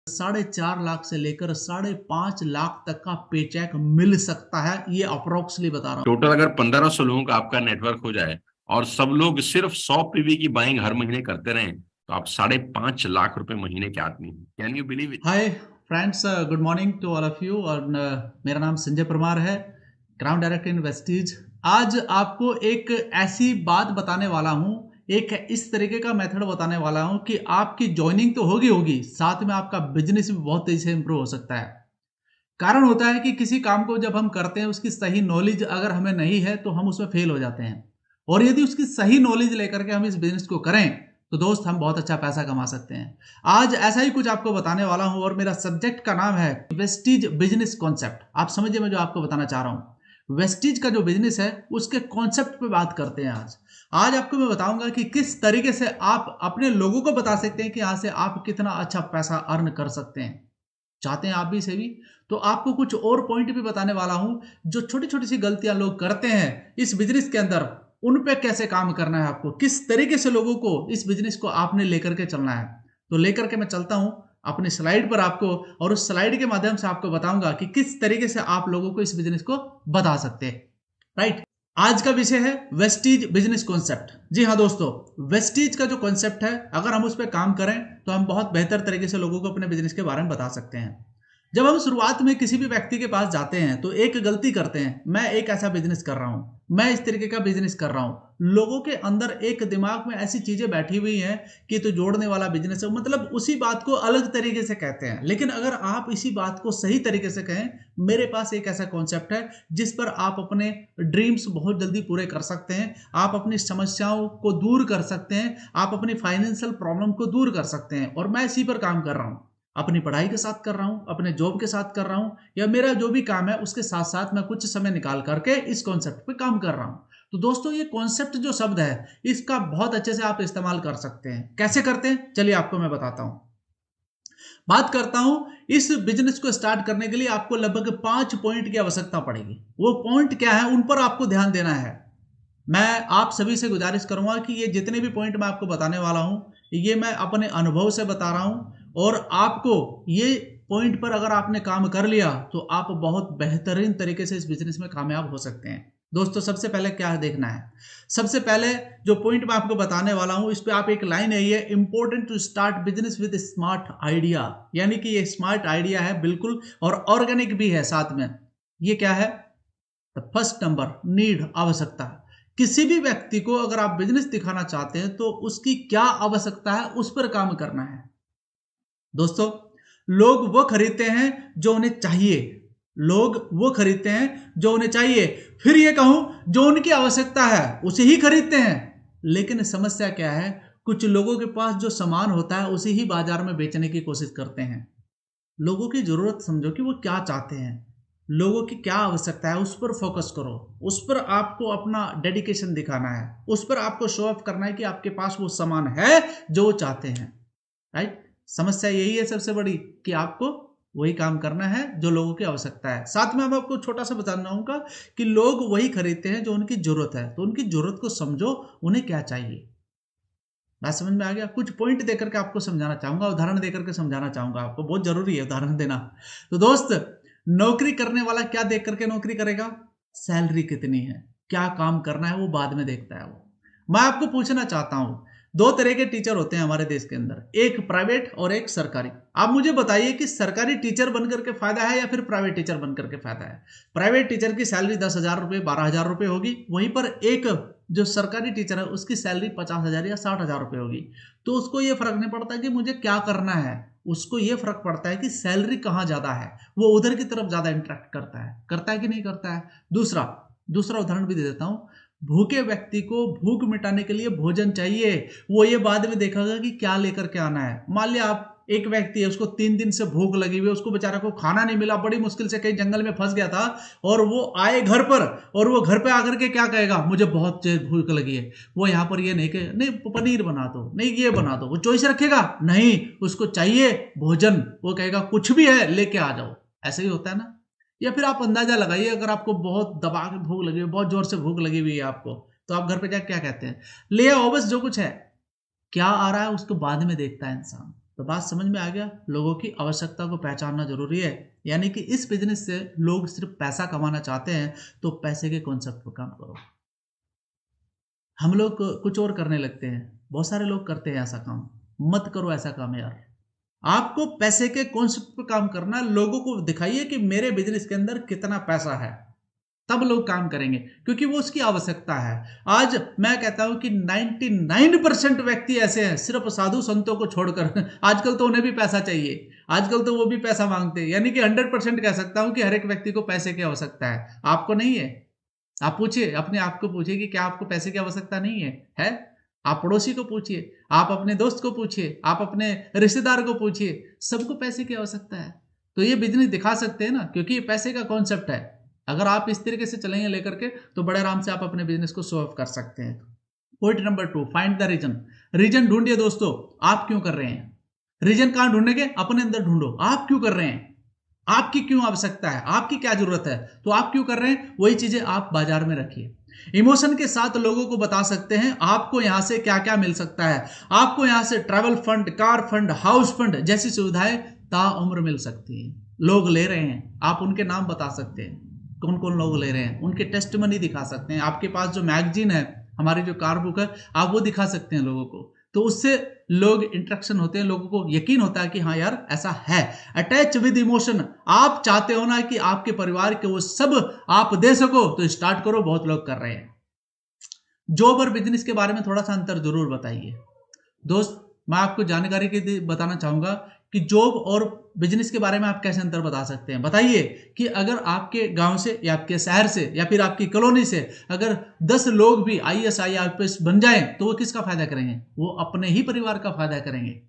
4.5 लाख से लेकर 5.5 लाख तक का पेचेक मिल सकता है, ये अप्रोक्सली बता रहा हूँ। टोटल अगर 1500 लोगों का आपका नेटवर्क हो जाए और सब लोग सिर्फ 100 पीवी की बाइंग हर महीने करते रहें तो आप 5.5 लाख रुपए महीने के आदमी हैं। Can you believe it? Hi friends, good morning to all of you. और मेरा नाम संजय परमार है, ग्राउंड डायरेक्टर इन वेस्टीज। आज आपको एक ऐसी बात बताने वाला हूं, एक इस तरीके का मेथड बताने वाला हूं कि आपकी ज्वाइनिंग तो होगी, साथ में आपका बिजनेस भी बहुत तेजी से इंप्रूव हो सकता है। कारण होता है कि किसी काम को जब हम करते हैं उसकी सही नॉलेज अगर हमें नहीं है तो हम उसमें फेल हो जाते हैं, और यदि उसकी सही नॉलेज लेकर के हम इस बिजनेस को करें तो दोस्त हम बहुत अच्छा पैसा कमा सकते हैं। आज ऐसा ही कुछ आपको बताने वाला हूं और मेरा सब्जेक्ट का नाम है वेस्टीज बिजनेस कॉन्सेप्ट। आप समझिए मैं जो आपको बताना चाह रहा हूं, वेस्टीज का जो बिजनेस है उसके कॉन्सेप्ट पे बात करते हैं। आज आपको मैं बताऊंगा कि किस तरीके से आप अपने लोगों को बता सकते हैं कि यहां से आप कितना अच्छा पैसा अर्न कर सकते हैं। चाहते हैं आप भी से भी, तो आपको कुछ और पॉइंट भी बताने वाला हूं जो छोटी छोटी सी गलतियां लोग करते हैं इस बिजनेस के अंदर, उन पे कैसे काम करना है, आपको किस तरीके से लोगों को इस बिजनेस को आपने लेकर के चलना है। तो लेकर के मैं चलता हूं अपनी स्लाइड पर आपको, और उस स्लाइड के माध्यम से आपको बताऊंगा कि किस तरीके से आप लोगों को इस बिजनेस को बता सकते हैं। राइट, आज का विषय है वेस्टीज बिजनेस कॉन्सेप्ट। जी हाँ दोस्तों, वेस्टीज का जो कॉन्सेप्ट है अगर हम उस पर काम करें तो हम बहुत बेहतर तरीके से लोगों को अपने बिजनेस के बारे में बता सकते हैं। जब हम शुरुआत में किसी भी व्यक्ति के पास जाते हैं तो एक गलती करते हैं, मैं एक ऐसा बिजनेस कर रहा हूं, मैं इस तरीके का बिजनेस कर रहा हूं। लोगों के अंदर एक दिमाग में ऐसी चीजें बैठी हुई हैं कि तो जोड़ने वाला बिजनेस है, मतलब उसी बात को अलग तरीके से कहते हैं। लेकिन अगर आप इसी बात को सही तरीके से कहें, मेरे पास एक ऐसा कॉन्सेप्ट है जिस पर आप अपने ड्रीम्स बहुत जल्दी पूरे कर सकते हैं, आप अपनी समस्याओं को दूर कर सकते हैं, आप अपनी फाइनेंशियल प्रॉब्लम को दूर कर सकते हैं। और मैं इसी पर काम कर रहा हूं, अपनी पढ़ाई के साथ कर रहा हूं, अपने जॉब के साथ कर रहा हूं, या मेरा जो भी काम है उसके साथ साथ मैं कुछ समय निकाल करके इस कॉन्सेप्ट पे काम कर रहा हूं। तो दोस्तों ये कॉन्सेप्ट जो शब्द है इसका बहुत अच्छे से आप इस्तेमाल कर सकते हैं। कैसे करते हैं चलिए आपको मैं बताता हूं। बात करता हूं, इस बिजनेस को स्टार्ट करने के लिए आपको लगभग 5 पॉइंट की आवश्यकता पड़ेगी। वो पॉइंट क्या है उन पर आपको ध्यान देना है। मैं आप सभी से गुजारिश करूंगा कि ये जितने भी पॉइंट मैं आपको बताने वाला हूं ये मैं अपने अनुभव से बता रहा हूं, और आपको ये पॉइंट पर अगर आपने काम कर लिया तो आप बहुत बेहतरीन तरीके से इस बिजनेस में कामयाब हो सकते हैं। दोस्तों सबसे पहले क्या देखना है, सबसे पहले जो पॉइंट मैं आपको बताने वाला हूं इस पे आप एक लाइन है, ये important to start business with smart idea, यानी कि ये स्मार्ट आइडिया है बिल्कुल, और ऑर्गेनिक भी है साथ में। ये क्या है? फर्स्ट नंबर, नीड, आवश्यकता। किसी भी व्यक्ति को अगर आप बिजनेस दिखाना चाहते हैं तो उसकी क्या आवश्यकता है उस पर काम करना है। दोस्तों लोग वो खरीदते हैं जो उन्हें चाहिए, लोग वो खरीदते हैं जो उन्हें चाहिए, फिर ये कहूं जो उनकी आवश्यकता है उसे ही खरीदते हैं। लेकिन समस्या क्या है, कुछ लोगों के पास जो सामान होता है उसे ही बाजार में बेचने की कोशिश करते हैं। लोगों की जरूरत समझो कि वो क्या चाहते हैं, लोगों की क्या आवश्यकता है, उस पर फोकस करो, उस पर आपको अपना डेडिकेशन दिखाना है, उस पर आपको शो ऑफ करना है कि आपके पास वो सामान है जो वो चाहते हैं। राइट, समस्या यही है सबसे बड़ी कि आपको वही काम करना है जो लोगों की आवश्यकता है। साथ में मैं आपको छोटा सा बताना चाहूंगा कि लोग वही खरीदते हैं जो उनकी जरूरत है, तो उनकी जरूरत को समझो, उन्हें क्या चाहिए। बात समझ में आ गया? कुछ पॉइंट देकर के आपको समझाना चाहूंगा, उदाहरण देकर के समझाना चाहूंगा आपको, बहुत जरूरी है उदाहरण देना। तो दोस्त, नौकरी करने वाला क्या देख करके नौकरी करेगा? सैलरी कितनी है, क्या काम करना है वो बाद में देखता है वो। मैं आपको पूछना चाहता हूं, दो तरह के टीचर होते हैं हमारे देश के अंदर, एक प्राइवेट और एक सरकारी। आप मुझे बताइए कि सरकारी टीचर बनकर के फायदा है या फिर प्राइवेट टीचर बनकर के फायदा है? प्राइवेट टीचर की सैलरी 10,000 रुपये 12,000 रुपये होगी, वहीं पर एक जो सरकारी टीचर है उसकी सैलरी 50,000 या 60,000 रुपये होगी। तो उसको ये फर्क नहीं पड़ता कि मुझे क्या करना है, उसको ये फर्क पड़ता है कि सैलरी कहाँ ज्यादा है, वो उधर की तरफ ज्यादा इंटरेक्ट करता है कि नहीं करता है। दूसरा दूसरा उदाहरण भी दे देता हूं, भूखे व्यक्ति को भूख मिटाने के लिए भोजन चाहिए, वो ये बाद में देखेगा कि क्या लेकर के आना है। मान लिया आप एक व्यक्ति है, उसको 3 दिन से भूख लगी हुई है, उसको बेचारा को खाना नहीं मिला, बड़ी मुश्किल से कहीं जंगल में फंस गया था, और वो आए घर पर, और वो घर पे आकर के क्या कहेगा, मुझे बहुत तेज भूख लगी है। वो यहाँ पर ये नहीं कहे नहीं पनीर बना दो, नहीं ये बना दो, वो चॉइस रखेगा नहीं, उसको चाहिए भोजन, वो कहेगा कुछ भी है लेके आ जाओ। ऐसा ही होता है ना? या फिर आप अंदाजा लगाइए, अगर आपको बहुत दबा के भूख लगी है, बहुत जोर से भूख लगी हुई है आपको, तो आप घर पे जाके क्या कहते हैं? ले आओ बस जो कुछ है। क्या आ रहा है उसको बाद में देखता है इंसान, तो बात समझ में आ गया, लोगों की आवश्यकता को पहचानना जरूरी है। यानी कि इस बिजनेस से लोग सिर्फ पैसा कमाना चाहते हैं तो पैसे के कॉन्सेप्ट पर काम करो। हम लोग कुछ और करने लगते हैं, बहुत सारे लोग करते हैं ऐसा काम, मत करो ऐसा काम यार। आपको पैसे के कॉन्सेप्ट पर काम करना, लोगों को दिखाइए कि मेरे बिजनेस के अंदर कितना पैसा है, तब लोग काम करेंगे, क्योंकि वो उसकी आवश्यकता है। आज मैं कहता हूं कि 99% व्यक्ति ऐसे हैं, सिर्फ साधु संतों को छोड़कर, आजकल तो उन्हें भी पैसा चाहिए, आजकल तो वो भी पैसा मांगते हैं। यानी कि 100% कह सकता हूं कि हर एक व्यक्ति को पैसे की आवश्यकता है। आपको नहीं है? आप पूछिए, अपने आप को पूछिए कि क्या आपको पैसे की आवश्यकता नहीं है? आप पड़ोसी को पूछिए, आप अपने दोस्त को पूछिए, आप अपने रिश्तेदार को पूछिए, सबको पैसे की आवश्यकता है। तो ये बिजनेस दिखा सकते हैं ना, क्योंकि ये पैसे का कॉन्सेप्ट है। अगर आप इस तरीके से चलेंगे लेकर के, तो बड़े आराम से आप अपने बिजनेस को शो ऑफ कर सकते हैं। Point number 2, find the reason. Reason ढूंढिए दोस्तों, आप क्यों कर रहे हैं। रीजन कहां ढूंढेंगे? अपने अंदर ढूंढो, आप क्यों कर रहे हैं, आपकी क्यों आवश्यकता है, आपकी क्या जरूरत है, तो आप क्यों कर रहे हैं, वही चीजें आप बाजार में रखिए। इमोशन के साथ लोगों को बता सकते हैं आपको यहां से क्या क्या मिल सकता है। आपको यहां से travel fund, car fund, house fund जैसी सुविधाएं ताउम्र मिल सकती हैं। लोग ले रहे हैं, आप उनके नाम बता सकते हैं, कौन कौन लोग ले रहे हैं, उनके टेस्टमनी दिखा सकते हैं। आपके पास जो मैगजीन है, हमारी जो कार बुक है, आप वो दिखा सकते हैं लोगों को। तो उससे लोग इंटरेक्शन होते हैं, लोगों को यकीन होता है कि हाँ यार ऐसा है। अटैच विद इमोशन, आप चाहते हो ना कि आपके परिवार के वो सब आप दे सको, तो स्टार्ट करो, बहुत लोग कर रहे हैं। जॉब और बिजनेस के बारे में थोड़ा सा अंतर जरूर बताइए दोस्त। मैं आपको जानकारी के लिए बताना चाहूंगा कि जॉब और बिजनेस के बारे में आप कैसे अंतर बता सकते हैं। बताइए कि अगर आपके गांव से या आपके शहर से या फिर आपकी कॉलोनी से अगर 10 लोग भी IAS IPS बन जाएं, तो वो किसका फायदा करेंगे? वो अपने ही परिवार का फायदा करेंगे।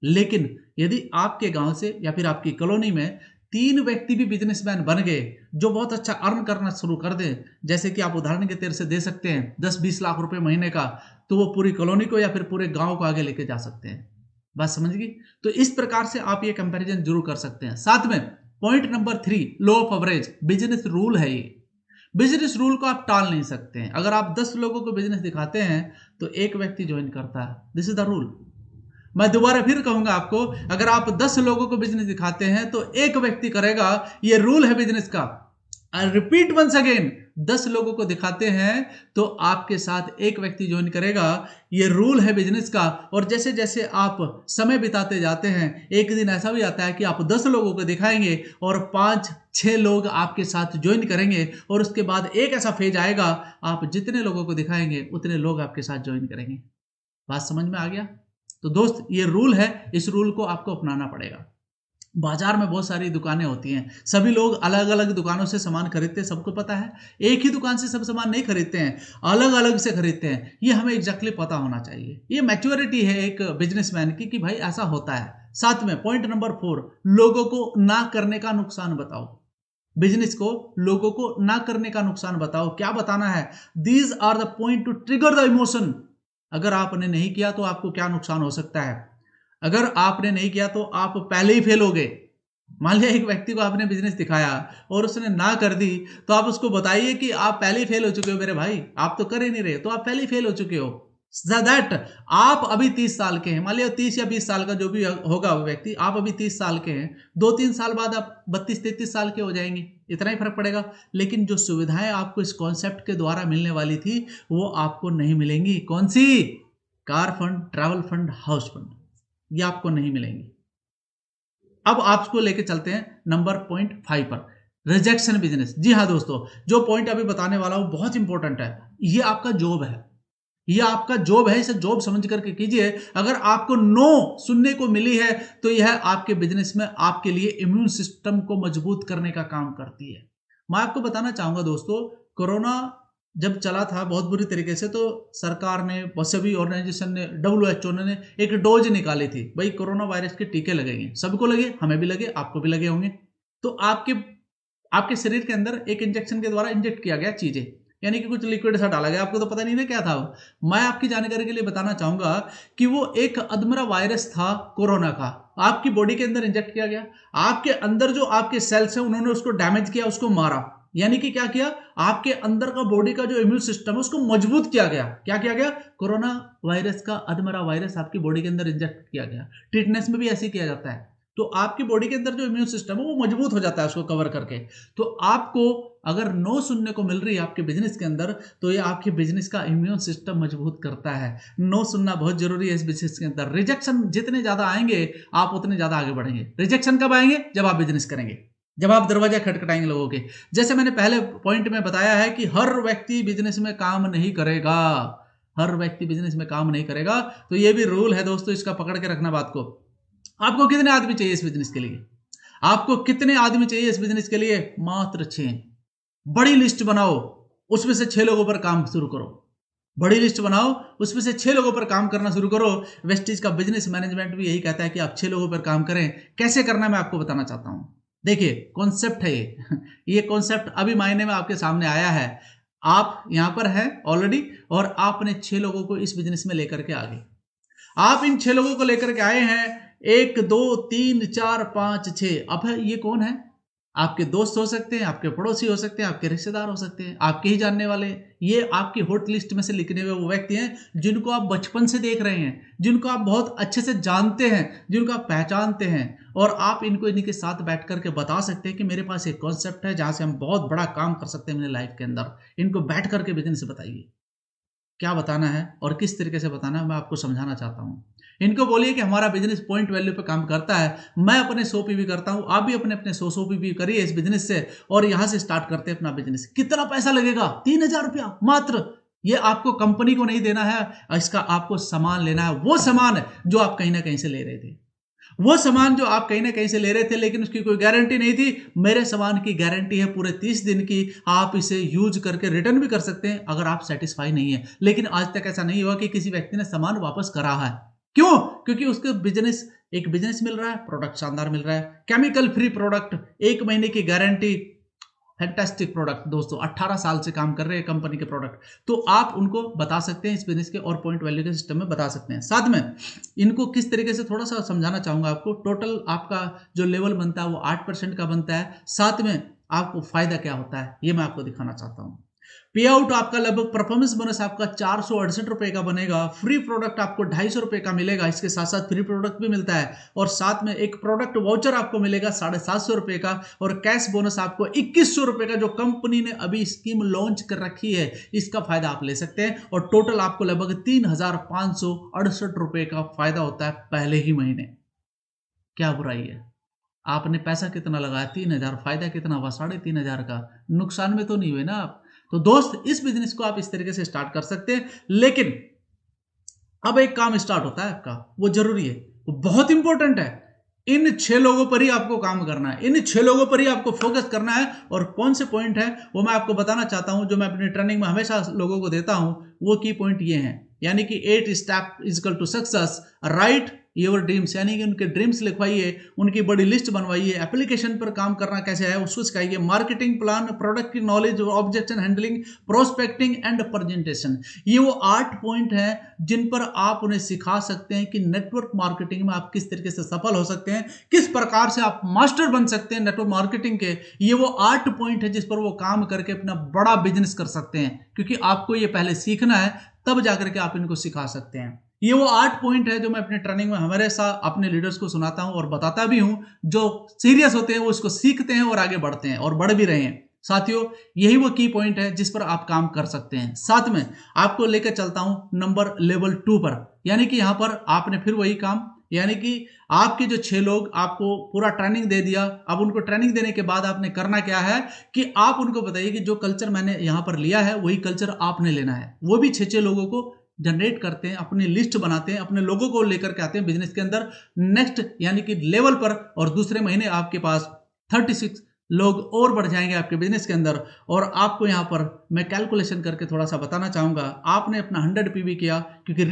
लेकिन यदि आपके गांव से या फिर आपकी कॉलोनी में 3 व्यक्ति भी बिजनेसमैन बन गए, जो बहुत अच्छा अर्न करना शुरू कर दें, जैसे कि आप उदाहरण के तौर से दे सकते हैं 10-20 लाख रुपए महीने का, तो वो पूरी कॉलोनी को या फिर पूरे गांव को आगे लेके जा सकते हैं। बात समझ गई? तो इस प्रकार से आप ये कंपैरिजन जरूर कर सकते हैं। साथ में point number 3, law of average, business rule है ये। बिजनेस रूल को आप टाल नहीं सकते हैं। अगर आप 10 लोगों को बिजनेस दिखाते हैं तो एक व्यक्ति ज्वाइन करता है, दिस इज द रूल। मैं दोबारा फिर कहूंगा आपको, अगर आप 10 लोगों को बिजनेस दिखाते हैं तो एक व्यक्ति करेगा, ये रूल है बिजनेस का। आई रिपीट वंस अगेन, 10 लोगों को दिखाते हैं तो आपके साथ एक व्यक्ति ज्वाइन करेगा, ये रूल है बिजनेस का। और जैसे जैसे आप समय बिताते जाते हैं, एक दिन ऐसा भी आता है कि आप 10 लोगों को दिखाएंगे और 5-6 लोग आपके साथ ज्वाइन करेंगे, और उसके बाद एक ऐसा फेज आएगा, आप जितने लोगों को दिखाएंगे उतने लोग आपके साथ ज्वाइन करेंगे। बात समझ में आ गया? तो दोस्त ये रूल है, इस रूल को आपको अपनाना पड़ेगा। बाजार में बहुत सारी दुकानें होती हैं, सभी लोग अलग अलग दुकानों से सामान खरीदते हैं, सबको पता है। एक ही दुकान से सब सामान नहीं खरीदते हैं, अलग अलग से खरीदते हैं। ये हमें एग्जैक्टली पता होना चाहिए। ये मैच्योरिटी है एक बिजनेसमैन की कि भाई ऐसा होता है। साथ में पॉइंट नंबर 4, लोगों को ना करने का नुकसान बताओ। बिजनेस को लोगों को ना करने का नुकसान बताओ। क्या बताना है? These are the point to trigger the emotion. अगर आपने नहीं किया तो आपको क्या नुकसान हो सकता है? अगर आपने नहीं किया तो आप पहले ही फेल हो गए। मान लिया एक व्यक्ति को आपने बिजनेस दिखाया और उसने ना कर दी, तो आप उसको बताइए कि आप पहले ही फेल हो चुके हो मेरे भाई, आप तो कर ही नहीं रहे, तो आप पहले ही फेल हो चुके हो। दैट आप अभी 30 साल के हैं, मान लिया 30 या 20 साल का जो भी होगा वो व्यक्ति, आप अभी 30 साल के हैं, 2-3 साल बाद आप 32-33 साल के हो जाएंगे, इतना ही फर्क पड़ेगा। लेकिन जो सुविधाएं आपको इस कॉन्सेप्ट के द्वारा मिलने वाली थी वो आपको नहीं मिलेंगी। कौन सी? Car fund, travel fund, house fund, ये आपको नहीं मिलेंगी। अब आपको लेके चलते हैं नंबर पॉइंट 5 पर, रिजेक्शन बिजनेस। जी हाँ दोस्तों, जो पॉइंट अभी बताने वाला हूं बहुत इंपॉर्टेंट है। ये आपका जॉब है, ये आपका जॉब है, इसे जॉब समझ करके कीजिए। अगर आपको नो सुनने को मिली है तो यह आपके बिजनेस में आपके लिए इम्यून सिस्टम को मजबूत करने का काम करती है। मैं आपको बताना चाहूंगा दोस्तों, कोरोना जब चला था बहुत बुरी तरीके से, तो सरकार ने, सभी ऑर्गेनाइजेशन ने, WHO ने एक डोज निकाली थी, भाई कोरोना वायरस के टीके लगेंगे, सबको लगे, हमें भी लगे, आपको भी लगे होंगे। तो आपके शरीर के अंदर एक इंजेक्शन के द्वारा इंजेक्ट किया गया चीजें, यानी कि कुछ लिक्विड सा डाला गया, आपको तो पता नहीं ना क्या था वो। मैं आपकी जानकारी के लिए बताना चाहूंगा कि वो एक अदमरा वायरस था कोरोना का, आपकी बॉडी के अंदर इंजेक्ट किया गया। आपके अंदर जो आपके सेल्स हैं उन्होंने उसको डैमेज किया, उसको मारा। यानी कि क्या किया, आपके अंदर का बॉडी का जो इम्यून सिस्टम है उसको मजबूत किया गया। क्या किया गया, कोरोना वायरस का अधमरा वायरस आपकी बॉडी के अंदर इंजेक्ट किया गया। ट्रीटमेंट्स में भी ऐसे किया जाता है। तो आपकी बॉडी के अंदर जो इम्यून सिस्टम है वो मजबूत हो जाता है उसको कवर करके। तो आपको अगर नो सुनने को मिल रही है आपके बिजनेस के अंदर, तो ये आपके बिजनेस का इम्यून सिस्टम मजबूत करता है। नो सुनना बहुत जरूरी है इस बिजनेस के अंदर। रिजेक्शन जितने ज्यादा आएंगे आप उतने ज्यादा आगे बढ़ेंगे। रिजेक्शन कब आएंगे, जब आप बिजनेस करेंगे, जब आप दरवाजा खटखटाएंगे लोगों के। जैसे मैंने पहले पॉइंट में बताया है कि हर व्यक्ति बिजनेस में काम नहीं करेगा, हर व्यक्ति बिजनेस में काम नहीं करेगा। तो ये भी रूल है दोस्तों, इसका पकड़ के रखना बात को। आपको कितने आदमी चाहिए इस बिजनेस के लिए, आपको कितने आदमी चाहिए इस बिजनेस के लिए, मात्र 6। बड़ी लिस्ट बनाओ, उसमें से 6 लोगों पर काम शुरू करो। बड़ी लिस्ट बनाओ, उसमें से 6 लोगों पर काम करना शुरू करो। वेस्टीज का बिजनेस मैनेजमेंट भी यही कहता है कि आप 6 लोगों पर काम करें। कैसे करना मैं आपको बताना चाहता हूं। देखिए कॉन्सेप्ट है ये कॉन्सेप्ट अभी मायने में आपके सामने आया है। आप यहां पर है ऑलरेडी और आपने 6 लोगों को इस बिजनेस में लेकर के आ गए। आप इन 6 लोगों को लेकर के आए हैं, 1 2 3 4 5 6। अब ये कौन है, आपके दोस्त हो सकते हैं, आपके पड़ोसी हो सकते हैं, आपके रिश्तेदार हो सकते हैं, आपके ही जानने वाले। ये आपकी हॉट लिस्ट में से लिखने हुए वो व्यक्ति हैं जिनको आप बचपन से देख रहे हैं, जिनको आप बहुत अच्छे से जानते हैं, जिनको आप पहचानते हैं। और आप इनको इनके साथ बैठ करके बता सकते हैं कि मेरे पास एक कॉन्सेप्ट है जहां से हम बहुत बड़ा काम कर सकते हैं मेरी लाइफ के अंदर। इनको बैठ करके बिजनेस बताइए क्या बताना है और किस तरीके से बताना है, मैं आपको समझाना चाहता हूं। इनको बोलिए कि हमारा बिजनेस पॉइंट वैल्यू पे काम करता है। मैं अपने 100 पीवी करता हूं, आप भी अपने अपने 100 पीवी करिए इस बिजनेस से और यहां से स्टार्ट करते हैं अपना बिजनेस। कितना पैसा लगेगा, 3000 रुपया मात्र। ये आपको कंपनी को नहीं देना है, इसका आपको सामान लेना है, वो सामान जो आप कहीं ना कहीं से ले रहे थे, वो सामान जो आप कहीं ना कहीं से ले रहे थे लेकिन उसकी कोई गारंटी नहीं थी। मेरे सामान की गारंटी है पूरे 30 दिन की। आप इसे यूज करके रिटर्न भी कर सकते हैं अगर आप सेटिस्फाई नहीं है। लेकिन आज तक ऐसा नहीं हुआ कि किसी व्यक्ति ने सामान वापस करा है। क्यों, क्योंकि उसके बिजनेस एक बिजनेस मिल रहा है, प्रोडक्ट शानदार मिल रहा है, केमिकल फ्री प्रोडक्ट, 1 महीने की गारंटी, फैंटास्टिक प्रोडक्ट। दोस्तों 18 साल से काम कर रहे हैं कंपनी के प्रोडक्ट। तो आप उनको बता सकते हैं इस बिजनेस के और पॉइंट वैल्यू के सिस्टम में बता सकते हैं। साथ में इनको किस तरीके से थोड़ा सा समझाना चाहूंगा आपको। टोटल आपका जो लेवल बनता है वो 8% का बनता है। साथ में आपको फायदा क्या होता है ये मैं आपको दिखाना चाहता हूं। पे आउट आपका लगभग परफॉर्मेंस बोनस आपका 468 रुपए का बनेगा। फ्री प्रोडक्ट आपको 250 रुपए का मिलेगा, इसके साथ साथ फ्री प्रोडक्ट भी मिलता है। और साथ में एक प्रोडक्ट वाउचर आपको मिलेगा 750 रुपए का। और कैश बोनस आपको 2100 रुपए का, जो कंपनी ने अभी स्कीम लॉन्च कर रखी है, इसका फायदा आप ले सकते हैं। और टोटल आपको लगभग 3568 रुपए का फायदा होता है पहले ही महीने। क्या बुराई है, आपने पैसा कितना लगाया, 3000, फायदा कितना हुआ, 3500 का। नुकसान में तो नहीं हुए ना आप। तो दोस्त इस बिजनेस को आप इस तरीके से स्टार्ट कर सकते हैं। लेकिन अब एक काम स्टार्ट होता है आपका, वो जरूरी है, वो बहुत इंपॉर्टेंट है। इन 6 लोगों पर ही आपको काम करना है, इन 6 लोगों पर ही आपको फोकस करना है। और कौन से पॉइंट है वो मैं आपको बताना चाहता हूं, जो मैं अपनी ट्रेनिंग में हमेशा लोगों को देता हूं। वो की पॉइंट ये हैं, यानी कि 8 step equal to success. Write your dreams, यानी कि उनके ड्रीम्स लिखवाइए, उनकी बड़ी लिस्ट बनवाइए, एप्लीकेशन पर काम करना कैसे है उसको सिखाइए, मार्केटिंग प्लान, प्रोडक्ट की knowledge, objection handling, prospecting and presentation. ये वो 8 पॉइंट हैं जिन पर आप उन्हें सिखा सकते हैं कि नेटवर्क मार्केटिंग में आप किस तरीके से सफल हो सकते हैं, किस प्रकार से आप मास्टर बन सकते हैं नेटवर्क मार्केटिंग के। ये वो 8 पॉइंट है जिस पर वो काम करके अपना बड़ा बिजनेस कर सकते हैं। क्योंकि आपको ये पहले सीखना है, तब जाकर के आप इनको सिखा सकते हैं। ये वो 8 पॉइंट है जो मैं अपने ट्रेनिंग में हमेशा अपने लीडर्स को सुनाता हूं और बताता भी हूं। जो सीरियस होते हैं वो इसको सीखते हैं और आगे बढ़ते हैं और बढ़ भी रहे हैं। साथियों यही वो की पॉइंट है जिस पर आप काम कर सकते हैं। साथ में आपको लेकर चलता हूं नंबर लेवल 2 पर, यानी कि यहां पर आपने फिर वही काम, यानी कि आपके जो 6 लोग, आपको पूरा ट्रेनिंग दे दिया। अब उनको ट्रेनिंग देने के बाद आपने करना क्या है कि आप उनको बताइए कि जो कल्चर मैंने यहां पर लिया है वही कल्चर आपने लेना है। वो भी 6 लोगों को जनरेट करते हैं, अपनी लिस्ट बनाते हैं, अपने लोगों को लेकर के आते हैं बिजनेस के अंदर नेक्स्ट यानी कि लेवल पर। और दूसरे महीने आपके पास 36 लोग और बढ़ जाएंगे आपके बिजनेस के अंदर। और आपको यहां पर मैं कैलकुलेशन करके थोड़ा सा बताना चाहूंगा। आपने अपना 100 पीवी किया, क्योंकि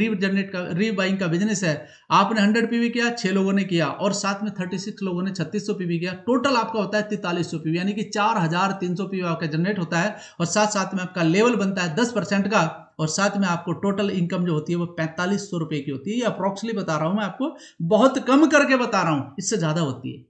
रीबाइंग का बिजनेस है। आपने 100 पीवी किया, 6 लोगों ने किया, और साथ में 36 लोगों ने 3600 पीवी किया। टोटल आपका होता है 4300 पीवी, यानी कि 4300 पीवी आपका जनरेट होता है। और साथ साथ में आपका लेवल बनता है 10% का। और साथ में आपको टोटल इनकम जो होती है वो 4500 रुपए की होती है। ये अप्रोक्सीमेटली बता रहा हूं मैं आपको, बहुत कम करके बता रहा हूं, इससे ज्यादा होती है।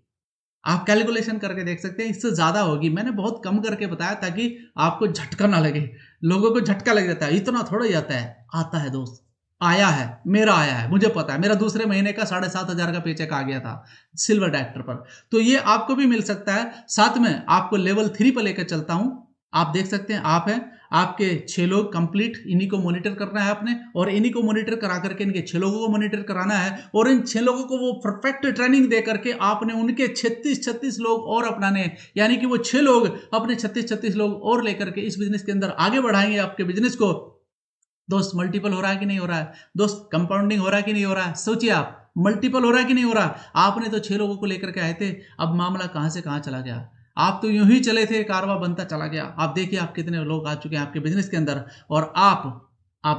आप कैलकुलेशन करके देख सकते हैं, इससे ज़्यादा होगी। मैंने बहुत कम करके बताया ताकि आपको झटका ना लगे। लोगों को झटका लग जाता है, इतना थोड़ा ही आता है। आता है दोस्त, आया है, मेरा आया है, मुझे पता है। मेरा दूसरे महीने का 7,500 का पेचेक आ गया था सिल्वर डायरेक्टर पर। तो ये आपको भी मिल सकता है। साथ में आपको लेवल 3 पर लेकर चलता हूं। आप देख सकते हैं, आप हैं, आपके 6 लोग कंप्लीट, इन्हीं को मॉनिटर करना है आपने, और इन्हीं को मॉनिटर करा करके इनके 6 लोगों को मॉनिटर कराना है, और इन 6 लोगों को वो परफेक्ट ट्रेनिंग दे करके आपने उनके 36 लोग और अपनाने, यानी कि वो 6 लोग अपने 36 लोग और लेकर के इस बिजनेस के अंदर आगे बढ़ाएंगे आपके बिजनेस को। दोस्त मल्टीपल हो रहा है कि नहीं हो रहा है? दोस्त कंपाउंडिंग हो रहा है कि नहीं हो रहा है? सोचिए आप, मल्टीपल हो रहा है कि नहीं हो रहा है? आपने तो 6 लोगों को लेकर के आए थे, अब मामला कहां से कहां चला गया। आप तो यूं ही चले थे, कारवा बनता चला गया। आप देखिए आप कितने लोग आ चुके हैं आपके बिजनेस के अंदर, और आप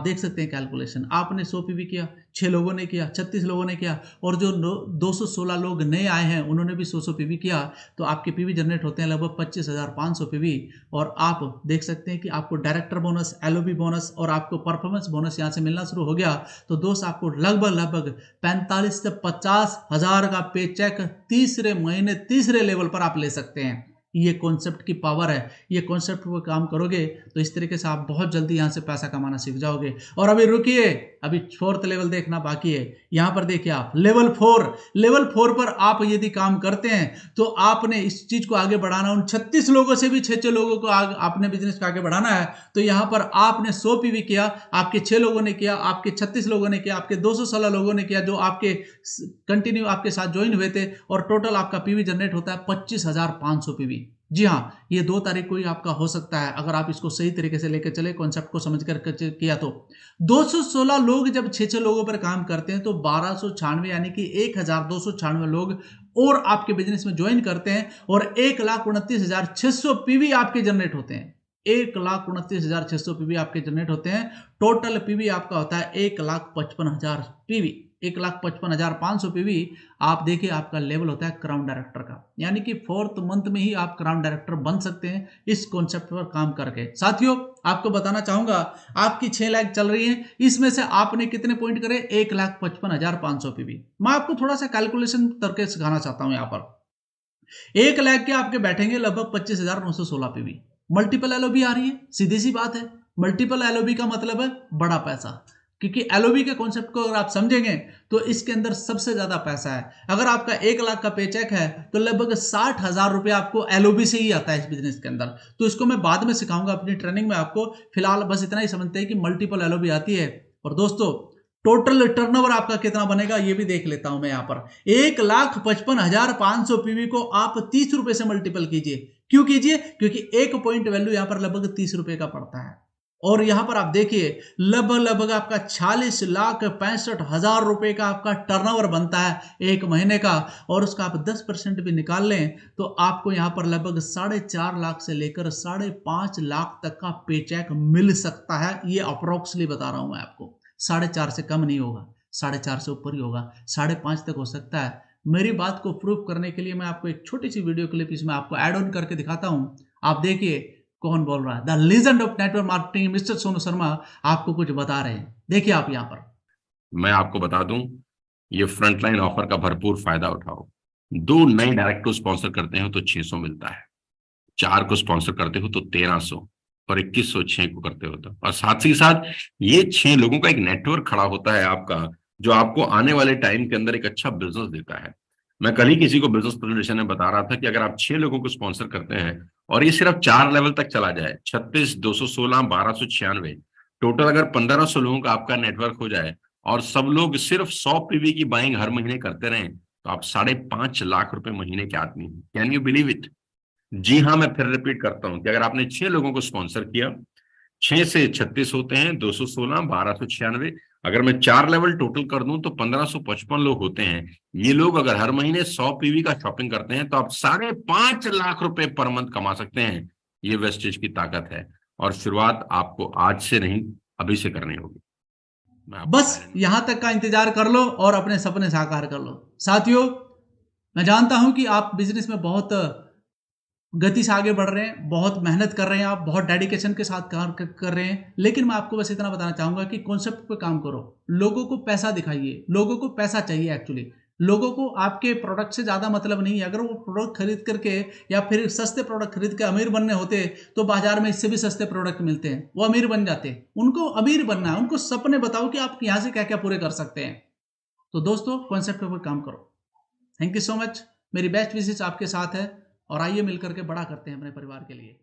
देख सकते हैं कैलकुलेशन। आपने 100 पीवी किया, 6 लोगों ने किया, 36 लोगों ने किया, और जो 216 लोग नए आए हैं उन्होंने भी 100 पीवी किया। तो आपके पीवी जनरेट होते हैं लगभग 25,500 पीवी। और आप देख सकते हैं कि आपको डायरेक्टर बोनस, एलओबी बोनस और आपको परफॉर्मेंस बोनस यहाँ से मिलना शुरू हो गया। तो दोस्त आपको लगभग 45 से 50 हजार का पे चेक तीसरे महीने तीसरे लेवल पर आप ले सकते हैं। ये कॉन्सेप्ट की पावर है। ये कॉन्सेप्ट पर काम करोगे तो इस तरीके से आप बहुत जल्दी यहां से पैसा कमाना सीख जाओगे। और अभी रुकिए, अभी 4th लेवल देखना बाकी है। यहां पर देखिए आप लेवल 4 पर आप यदि काम करते हैं तो आपने इस चीज को आगे बढ़ाना। उन 36 लोगों से भी 6 लोगों को आपने बिजनेस को आगे बढ़ाना है। तो यहां पर आपने 100 पीवी किया, आपके 6 लोगों ने किया, आपके 36 लोगों ने किया, आपके 216 लोगों ने किया जो आपके कंटिन्यू आपके साथ ज्वाइन हुए थे, और टोटल आपका पीवी जनरेट होता है 25,500 पीवी। जी हाँ, ये 2 तारीख को ही आपका हो सकता है अगर आप इसको सही तरीके से लेकर चले, कॉन्सेप्ट को समझ कर किया तो। 216 लोग जब 6 लोगों पर काम करते हैं तो 1296 यानी कि 1,296 लोग और आपके बिजनेस में ज्वाइन करते हैं, और 1,29,600 पीवी आपके जनरेट होते हैं। 1,29,600 पीवी आपके जनरेट होते हैं। टोटल पीवी आपका होता है 1,55,000 पीवी, 1,55,500 पीवी। आप देखिए आपका लेवल होता है क्राउन डायरेक्टर का, यानी कि 4th मंथ में ही आप क्राउन डायरेक्टर बन सकते हैं इस कॉन्सेप्ट पर काम करके। साथियों, आपको बताना चाहूंगा, आपकी 6 लाख चल रही है, इसमें से आपने कितने पॉइंट करे? 1,55,500 पीवी। मैं आपको थोड़ा सा कैलकुलेशन करके सिखाना चाहता हूं। यहां पर 1 लाख के आपके बैठेंगे लगभग 25,916 पीवी। मल्टीपल एलओबी आ रही है, सीधी सी बात है। मल्टीपल एलओबी का मतलब है बड़ा पैसा, क्योंकि एलओबी के कॉन्सेप्ट को अगर आप समझेंगे तो इसके अंदर सबसे ज्यादा पैसा है। अगर आपका 1 लाख का पेचेक है तो लगभग 60,000 रुपए आपको एलओबी से ही आता है इस बिजनेस के अंदर। तो इसको मैं बाद में सिखाऊंगा अपनी ट्रेनिंग में आपको। फिलहाल बस इतना ही समझते हैं कि मल्टीपल एलओबी आती है। और दोस्तों, टोटल टर्नओवर आपका कितना बनेगा ये भी देख लेता हूं मैं। यहां पर 1,55,500 पीवी को आप 30 रुपए से मल्टीपल कीजिए। क्यों कीजिए? क्योंकि एक पॉइंट वैल्यू यहां पर लगभग 30 रुपए का पड़ता है। और यहां पर आप देखिए लगभग आपका 46,65,000 रुपए का आपका टर्नओवर बनता है एक महीने का। और उसका आप 10% भी निकाल लें तो आपको यहां पर लगभग 4.5 लाख से लेकर 5.5 लाख तक का पेचेक मिल सकता है। ये अप्रोक्सली बता रहा हूं मैं आपको। 4.5 से कम नहीं होगा, 4.5 से ऊपर ही होगा, 5.5 तक हो सकता है। मेरी बात को प्रूफ करने के लिए मैं आपको एक छोटी सी वीडियो क्लिप इसमें आपको ऐड ऑन करके दिखाता हूं। आप देखिए कौन बोल रहा है। The legend of network marketing mister Sonu Sharma आपको कुछ बता रहे हैं। देखिए आप यहां पर। मैं आपको बता दूं, ये फ्रंटलाइन ऑफर का भरपूर फायदा उठाओ। 2 नए डायरेक्ट को स्पॉन्सर करते हो तो 600 मिलता है, 4 को स्पॉन्सर करते हो तो 1,300, और 2,100 6 को करते हो तो, और साथ ही साथ ये 6 लोगों का एक नेटवर्क खड़ा होता है आपका, जो आपको आने वाले टाइम के अंदर एक अच्छा बिजनेस देता है। मैं कल ही किसी को बिजनेस प्रेजेंटेशन में बता रहा था कि अगर आप 6 लोगों को स्पॉन्सर करते हैं और ये सिर्फ 4 लेवल तक चला जाए, 36, 216, 1,296, टोटल अगर 1,500 लोगों का आपका नेटवर्क हो जाए और सब लोग सिर्फ 100 पीवी की बाइंग हर महीने करते रहें, तो आप 5.5 लाख रुपए महीने के आदमी हैं। Can you believe it? जी हाँ, मैं फिर रिपीट करता हूं कि अगर आपने 6 लोगों को स्पॉन्सर किया, 6 से 36 होते हैं, 216, 1,296, अगर मैं 4 लेवल टोटल कर दूं तो 1,555 लोग होते हैं। ये लोग अगर हर महीने 100 पीवी का शॉपिंग करते हैं तो आप 5.5 लाख रुपए पर मंथ कमा सकते हैं। ये वेस्टेज की ताकत है, और शुरुआत आपको आज से नहीं, अभी से करनी होगी। बस यहां तक का इंतजार कर लो और अपने सपने साकार कर लो। साथियों, मैं जानता हूं कि आप बिजनेस में बहुत गति से आगे बढ़ रहे हैं, बहुत मेहनत कर रहे हैं, आप बहुत डेडिकेशन के साथ काम कर रहे हैं, लेकिन मैं आपको बस इतना बताना चाहूंगा कि कॉन्सेप्ट पे काम करो। लोगों को पैसा दिखाइए, लोगों को पैसा चाहिए एक्चुअली। लोगों को आपके प्रोडक्ट से ज़्यादा मतलब नहीं है। अगर वो प्रोडक्ट खरीद करके या फिर सस्ते प्रोडक्ट खरीद के अमीर बनने होते तो बाजार में इससे भी सस्ते प्रोडक्ट मिलते हैं, वो अमीर बन जाते। उनको अमीर बनना है, उनको सपने बताओ कि आप यहाँ से क्या क्या पूरे कर सकते हैं। तो दोस्तों कॉन्सेप्ट के ऊपर काम करो। Thank you so much. मेरी बेस्ट विशेष आपके साथ है और आइए मिलकर के बड़ा करते हैं अपने परिवार के लिए।